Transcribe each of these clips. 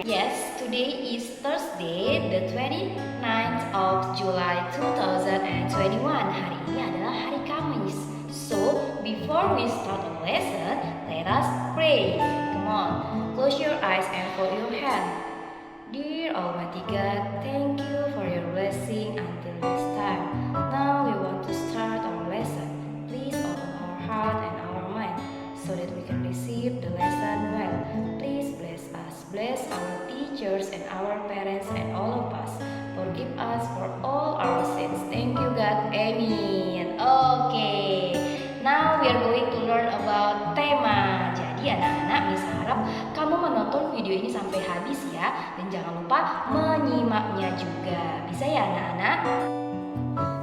Yes, today is Thursday, the 29th of July 2021. Hari ini adalah hari Kamis. So, before we start the lesson, let us pray. Come on, close your eyes and fold your hand. Dear Almighty God, thank you for your blessing until this time. Now we want to start our lesson. Please open our heart and our mind so that we can receive the lesson well. Please bless us, bless our teachers and our parents and all of us. Forgive us for all our sins. Thank you God. Amen. Okay. Now we are going to learn about tema. Jadi anak-anak, Miss harap kamu menonton video ini sampai habis ya. Dan jangan lupa menyimaknya juga. Bisa ya anak-anak?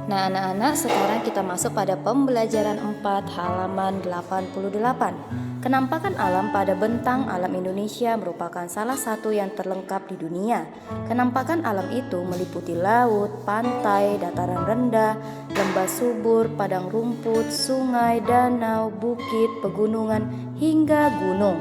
Nah anak-anak, sekarang kita masuk pada pembelajaran 4 halaman 88. Kenampakan alam pada bentang alam Indonesia merupakan salah satu yang terlengkap di dunia. Kenampakan alam itu meliputi laut, pantai, dataran rendah, lembah subur, padang rumput, sungai, danau, bukit, pegunungan, hingga gunung.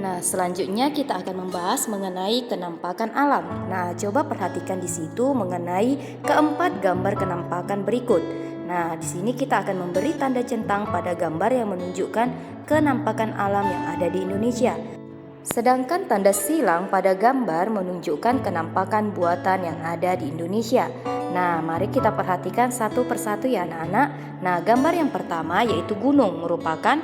Nah, selanjutnya kita akan membahas mengenai kenampakan alam. Nah, coba perhatikan di situ mengenai keempat gambar kenampakan berikut. Nah, di sini kita akan memberi tanda centang pada gambar yang menunjukkan kenampakan alam yang ada di Indonesia. Sedangkan tanda silang pada gambar menunjukkan kenampakan buatan yang ada di Indonesia. Nah, mari kita perhatikan satu persatu ya anak-anak. Nah, gambar yang pertama yaitu gunung merupakan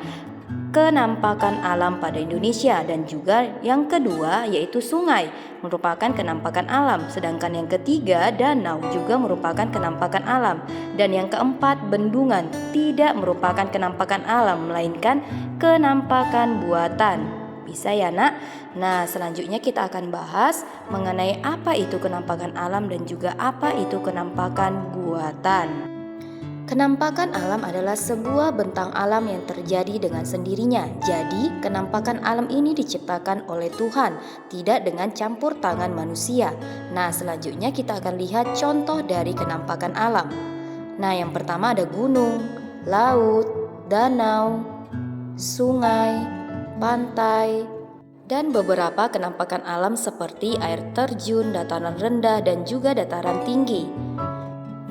kenampakan alam pada Indonesia, dan juga yang kedua yaitu sungai merupakan kenampakan alam, sedangkan yang ketiga danau juga merupakan kenampakan alam, dan yang keempat bendungan tidak merupakan kenampakan alam melainkan kenampakan buatan. Bisa ya nak? Nah selanjutnya kita akan bahas mengenai apa itu kenampakan alam dan juga apa itu kenampakan buatan. Kenampakan alam adalah sebuah bentang alam yang terjadi dengan sendirinya. Jadi, kenampakan alam ini diciptakan oleh Tuhan, tidak dengan campur tangan manusia. Nah, selanjutnya kita akan lihat contoh dari kenampakan alam. Nah, yang pertama ada gunung, laut, danau, sungai, pantai, dan beberapa kenampakan alam seperti air terjun, dataran rendah, dan juga dataran tinggi.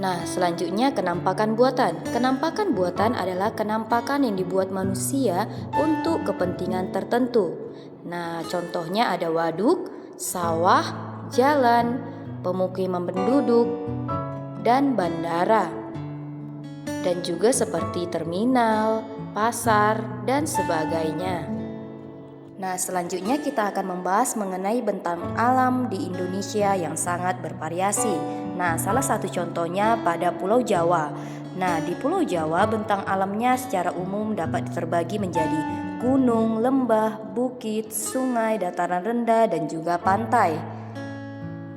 Nah, selanjutnya kenampakan buatan. Kenampakan buatan adalah kenampakan yang dibuat manusia untuk kepentingan tertentu. Nah, contohnya ada waduk, sawah, jalan, pemukiman penduduk, dan bandara. Dan juga seperti terminal, pasar, dan sebagainya. Nah, selanjutnya kita akan membahas mengenai bentang alam di Indonesia yang sangat bervariasi. Nah, salah satu contohnya pada Pulau Jawa. Nah, di Pulau Jawa bentang alamnya secara umum dapat terbagi menjadi gunung, lembah, bukit, sungai, dataran rendah, dan juga pantai.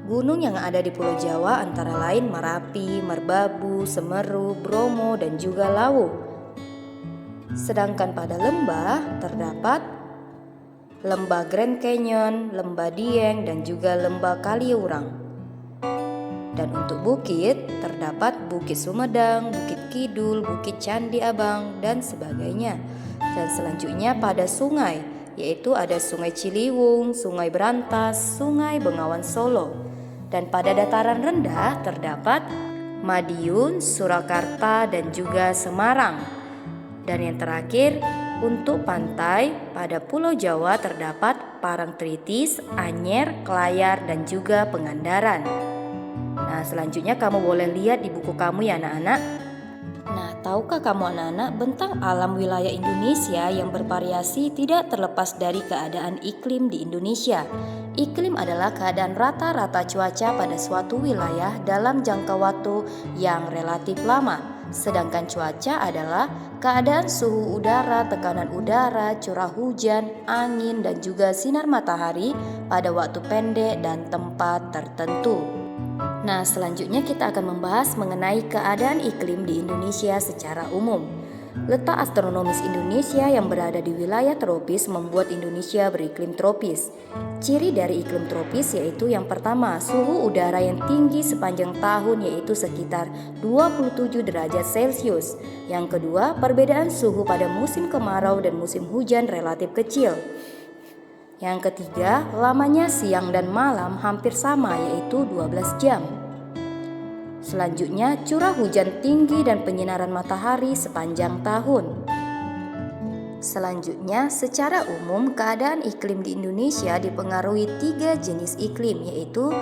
Gunung yang ada di Pulau Jawa antara lain Merapi, Merbabu, Semeru, Bromo, dan juga Lawu. Sedangkan pada lembah terdapat Lembah Grand Canyon, Lembah Dieng, dan juga Lembah Kaliurang. Dan untuk bukit, terdapat Bukit Sumedang, Bukit Kidul, Bukit Candi Abang, dan sebagainya. Dan selanjutnya pada sungai, yaitu ada Sungai Ciliwung, Sungai Berantas, Sungai Bengawan Solo. Dan pada dataran rendah terdapat Madiun, Surakarta, dan juga Semarang. Dan yang terakhir, untuk pantai, pada Pulau Jawa terdapat Parangtritis, Anyer, Kelayar, dan juga Pengandaran. Nah, selanjutnya kamu boleh lihat di buku kamu ya anak-anak. Nah, tahukah kamu anak-anak, bentang alam wilayah Indonesia yang bervariasi tidak terlepas dari keadaan iklim di Indonesia. Iklim adalah keadaan rata-rata cuaca pada suatu wilayah dalam jangka waktu yang relatif lama. Sedangkan cuaca adalah keadaan suhu udara, tekanan udara, curah hujan, angin, dan juga sinar matahari pada waktu pendek dan tempat tertentu. Nah, selanjutnya kita akan membahas mengenai keadaan iklim di Indonesia secara umum. Letak astronomis Indonesia yang berada di wilayah tropis membuat Indonesia beriklim tropis. Ciri dari iklim tropis yaitu yang pertama, suhu udara yang tinggi sepanjang tahun yaitu sekitar 27 derajat Celcius. Yang kedua, perbedaan suhu pada musim kemarau dan musim hujan relatif kecil. Yang ketiga, lamanya siang dan malam hampir sama yaitu 12 jam. Selanjutnya, curah hujan tinggi dan penyinaran matahari sepanjang tahun. Selanjutnya, secara umum keadaan iklim di Indonesia dipengaruhi 3 jenis iklim, yaitu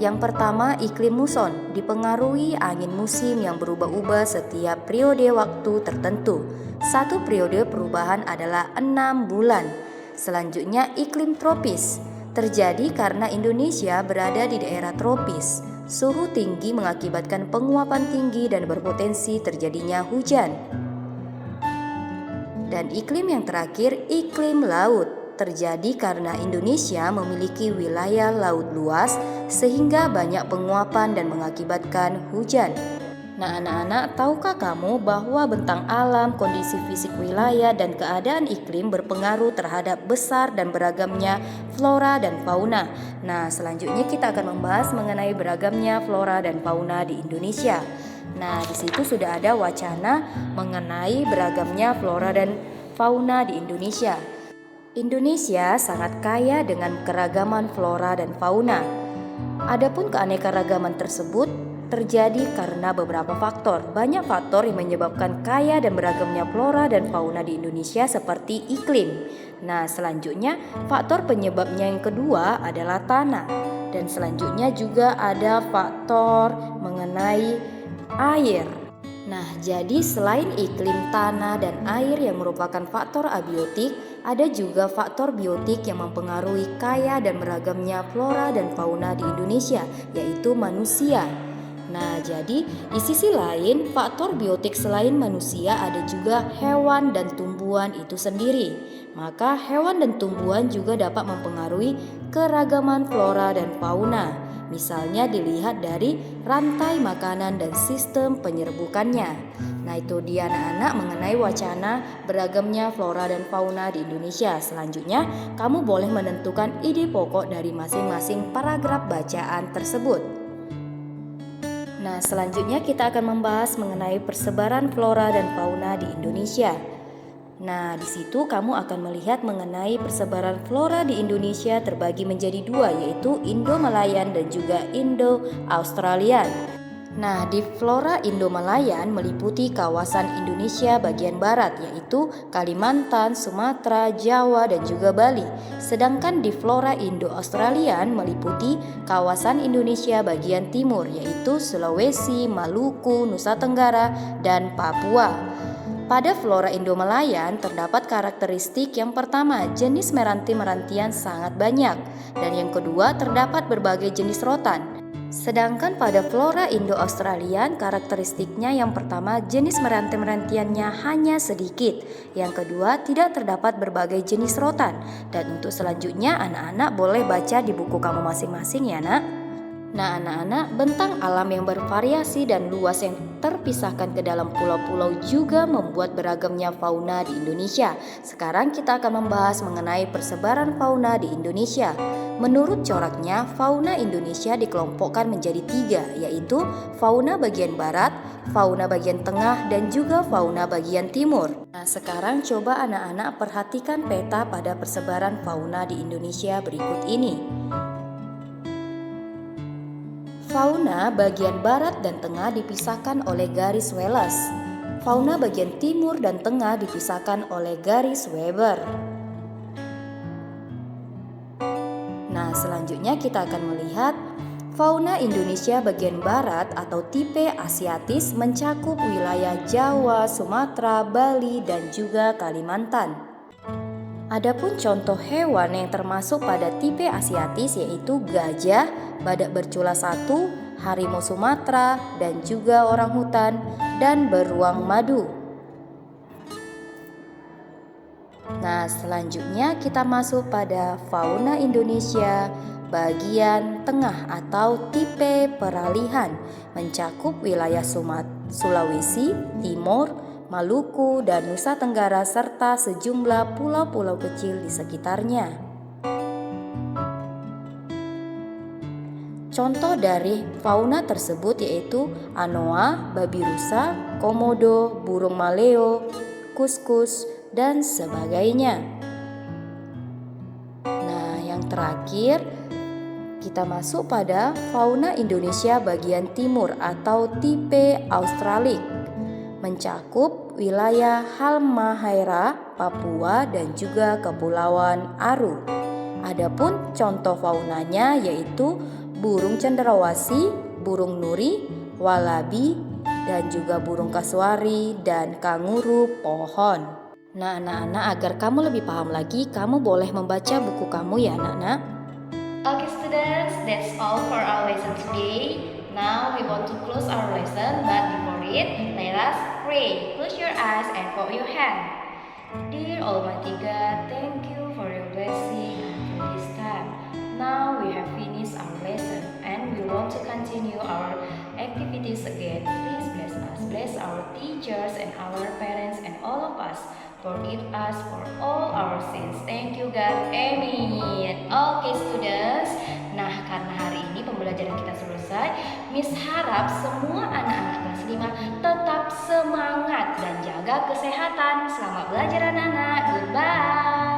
yang pertama iklim muson, dipengaruhi angin musim yang berubah-ubah setiap periode waktu tertentu. Satu periode perubahan adalah 6 bulan. Selanjutnya iklim tropis, terjadi karena Indonesia berada di daerah tropis. Suhu tinggi mengakibatkan penguapan tinggi dan berpotensi terjadinya hujan. Dan iklim yang terakhir, iklim laut, terjadi karena Indonesia memiliki wilayah laut luas sehingga banyak penguapan dan mengakibatkan hujan. Nah anak-anak, tahukah kamu bahwa bentang alam, kondisi fisik wilayah, dan keadaan iklim berpengaruh terhadap besar dan beragamnya flora dan fauna. Nah selanjutnya kita akan membahas mengenai beragamnya flora dan fauna di Indonesia. Nah, di situ sudah ada wacana mengenai beragamnya flora dan fauna di Indonesia. Indonesia sangat kaya dengan keragaman flora dan fauna. Adapun keanekaragaman tersebut terjadi karena beberapa faktor. Banyak faktor yang menyebabkan kaya dan beragamnya flora dan fauna di Indonesia seperti iklim. Nah, selanjutnya faktor penyebabnya yang kedua adalah tanah. Dan selanjutnya juga ada faktor mengenai air. Nah, jadi selain iklim, tanah, dan air yang merupakan faktor abiotik, ada juga faktor biotik yang mempengaruhi kaya dan beragamnya flora dan fauna di Indonesia, yaitu manusia. Nah, jadi di sisi lain, faktor biotik selain manusia ada juga hewan dan tumbuhan itu sendiri. Maka hewan dan tumbuhan juga dapat mempengaruhi keragaman flora dan fauna. Misalnya dilihat dari rantai makanan dan sistem penyerbukannya. Nah itu dia anak-anak mengenai wacana beragamnya flora dan fauna di Indonesia. Selanjutnya kamu boleh menentukan ide pokok dari masing-masing paragraf bacaan tersebut. Nah selanjutnya kita akan membahas mengenai persebaran flora dan fauna di Indonesia. Nah, di situ kamu akan melihat mengenai persebaran flora di Indonesia terbagi menjadi dua, yaitu Indo-Malayan dan juga Indo-Australian. Nah, di flora Indo-Malayan meliputi kawasan Indonesia bagian barat, yaitu Kalimantan, Sumatera, Jawa, dan juga Bali. Sedangkan di flora Indo-Australian meliputi kawasan Indonesia bagian timur, yaitu Sulawesi, Maluku, Nusa Tenggara, dan Papua. Pada flora Indo-Malayan terdapat karakteristik yang pertama, jenis meranti-merantian sangat banyak, dan yang kedua terdapat berbagai jenis rotan. Sedangkan pada flora Indo-Australian karakteristiknya yang pertama, jenis meranti-merantiannya hanya sedikit, yang kedua tidak terdapat berbagai jenis rotan. Dan untuk selanjutnya anak-anak boleh baca di buku kamu masing-masing ya nak. Nah anak-anak, bentang alam yang bervariasi dan luas yang terpisahkan ke dalam pulau-pulau juga membuat beragamnya fauna di Indonesia. Sekarang kita akan membahas mengenai persebaran fauna di Indonesia. Menurut coraknya, fauna Indonesia dikelompokkan menjadi 3, yaitu fauna bagian barat, fauna bagian tengah, dan juga fauna bagian timur. Nah sekarang coba anak-anak perhatikan peta pada persebaran fauna di Indonesia berikut ini. Fauna bagian barat dan tengah dipisahkan oleh garis Wallace. Fauna bagian timur dan tengah dipisahkan oleh garis Weber. Nah, selanjutnya kita akan melihat fauna Indonesia bagian barat atau tipe Asiatis mencakup wilayah Jawa, Sumatera, Bali, dan juga Kalimantan. Adapun contoh hewan yang termasuk pada tipe Asiatis yaitu gajah, badak bercula 1, harimau Sumatera, dan juga orangutan dan beruang madu. Nah, selanjutnya kita masuk pada fauna Indonesia bagian tengah atau tipe peralihan, mencakup wilayah Sulawesi, Timur, Maluku, dan Nusa Tenggara serta sejumlah pulau-pulau kecil di sekitarnya. Contoh dari fauna tersebut yaitu anoa, babi rusa, komodo, burung maleo, kuskus, dan sebagainya. Nah, terakhir, kita masuk pada fauna Indonesia bagian timur atau tipe Australik, mencakup wilayah Halmahera, Papua, dan juga Kepulauan Aru. Adapun contoh faunanya yaitu burung cendrawasih, burung nuri, walabi, dan juga burung kasuari dan kanguru pohon. Nah, anak-anak, agar kamu lebih paham lagi, kamu boleh membaca buku kamu ya, anak-anak. Okay, students, that's all for our lesson today. Now we want to close our lesson, but before it, let us pray. Close your eyes and fold your hand. Dear Almighty God, thank you for your blessing until this time. Now we have finished our lesson and we want to continue our activities again. Please bless us, bless our teachers and our parents and all of us. Forgive us for all our sins. Thank you God. Amin. Oke students. Nah, karena hari ini pembelajaran kita selesai, Miss harap semua anak-anak kelas 5 tetap semangat dan jaga kesehatan. Selamat belajar anak-anak. Goodbye.